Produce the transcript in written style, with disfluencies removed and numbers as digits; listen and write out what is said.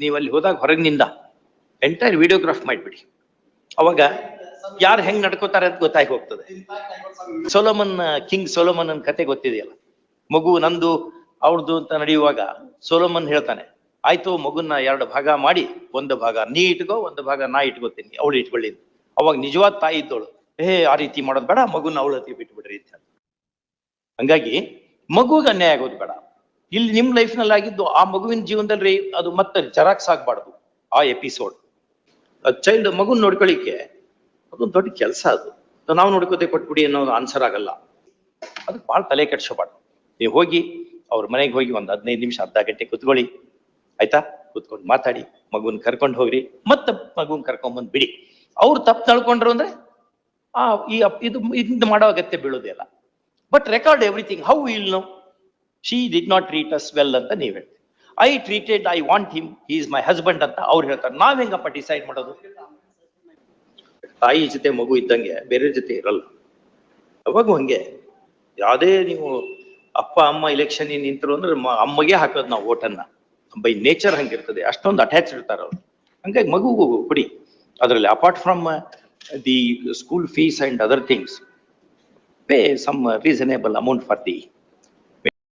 ನೀವು ಅಲ್ಲಿ ಹೋದಾಗ ಹೊರಗಿನಿಂದ ಎಂಟೈರ್ ವಿಡಿಯೋಗ್ರಾಫ್ ಮಾಡಿಬಿಡಿ. ಅವಾಗ ಯಾರು ಹೆಂಗ್ ನಡ್ಕೋತಾರೆ ಅಂತ ಗೊತ್ತಾಗಿ ಹೋಗ್ತದೆ. ಕಿಂಗ್ ಸೊಲೋಮನ್ ಕತೆ ಗೊತ್ತಿದೆಯಲ್ಲ, ಮಗು ನಂದು ಅವ್ರದ್ದು ಅಂತ ನಡೆಯುವಾಗ ಸೊಲೋಮನ್ ಹೇಳ್ತಾನೆ, ಆಯ್ತು ಮಗುನ 2 ಭಾಗ ಮಾಡಿ, ಒಂದು ಭಾಗ ನೀ ಇಟ್ಕೋ, ಒಂದು ಭಾಗ ನಾ ಇಟ್ಕೋತೀನಿ, ಅವಳು ಇಟ್ಕೊಳ್ಳಿ. ಅವಾಗ ನಿಜವಾದ ತಾಯಿ ಇದ್ದವಳು, ಆ ರೀತಿ ಮಾಡೋದು ಬೇಡ, ಮಗುನ ಅವಳ ಹತ್ತಿ ಬಿಟ್ಬಿಡ್ರಿ ಅಂತ. ಹಂಗಾಗಿ ಮಗುಗೆ ಅನ್ಯಾಯ ಆಗೋದು ಬೇಡ. ಇಲ್ಲಿ ನಿಮ್ ಲೈಫ್ ನಲ್ಲಿ ಆಗಿದ್ದು ಆ ಮಗುವಿನ ಜೀವನದಲ್ಲಿ ಅದು ಮತ್ತೆ ಜರಾಕ್ಸ್ ಆಗ್ಬಾರ್ದು. ಆ ಎಪಿಸೋಡ್ ಚೈಲ್ಡ್ ಮಗುನ್ ನೋಡ್ಕೊಳ್ಳಿಕ್ಕೆ ಅದೊಂದು ದೊಡ್ಡ ಕೆಲಸ. ಅದು ನಾವು ನೋಡ್ಕೋತೆ ಕೊಟ್ಬಿಡಿ ಅನ್ನೋದು ಆನ್ಸರ್ ಆಗಲ್ಲ. ಅದಕ್ಕೆ ಭಾಳ ತಲೆ ಕೆಡ್ಸೋಬಾರ್ದು. ನೀವು ಹೋಗಿ ಅವ್ರ ಮನೆಗೆ ಹೋಗಿ ಒಂದು 15 ನಿಮಿಷ ಅರ್ಧ ಗಂಟೆ ಕುತ್ಕೊಳ್ಳಿ, ಆಯ್ತಾ? ಕುತ್ಕೊಂಡು ಮಾತಾಡಿ, ಮಗುನ್ ಕರ್ಕೊಂಡು ಹೋಗ್ರಿ, ಮತ್ತೆ ಮಗುನ್ ಕರ್ಕೊಂಡ್ಬಂದ್ ಬಿಡಿ. ಅವ್ರು ತಪ್ಪು ನಡ್ಕೊಂಡ್ರು ಅಂದ್ರೆ ಇದು ಮಾಡೋ ಅಗತ್ಯ ಬೀಳೋದಿಲ್ಲ. But record everything, how will know she did not treat us well ಅಂತ ನೀವ್ ಹೇಳ್ತೀವಿ. I want him, he is my husband ಅಂತ ಅವ್ರು ಹೇಳ್ತಾರೆ. ನಾವ್ ಹೆಂಗಪ್ಪ ಡಿಸೈಡ್ ಮಾಡೋದು? ತಾಯಿ ಜೊತೆ ಮಗು ಇದ್ದಂಗೆ ಬೇರೆ ಜೊತೆ ಇರಲ್ಲ. ಅವಾಗೂ ಹಂಗೆ ಯಾವುದೇ ನೀವು ಅಪ್ಪ ಅಮ್ಮ ಇಲೆಕ್ಷನ್ ನಿಂತರು ಅಂದ್ರೆ ಅಮ್ಮಗೆ ಹಾಕೋದು ನಾವು ಓಟನ್ನ. ಬೈ ನೇಚರ್ ಹಂಗಿರ್ತದೆ, ಅಷ್ಟೊಂದು ಅಟ್ಯಾಚ್ ಇರ್ತಾರ ಅವ್ರು. ಹಂಗಾಗಿ ಮಗುಗೂ ಕೊಡಿ. ಅದರಲ್ಲಿ apart from the school fees and other things, pay some reasonable amount for the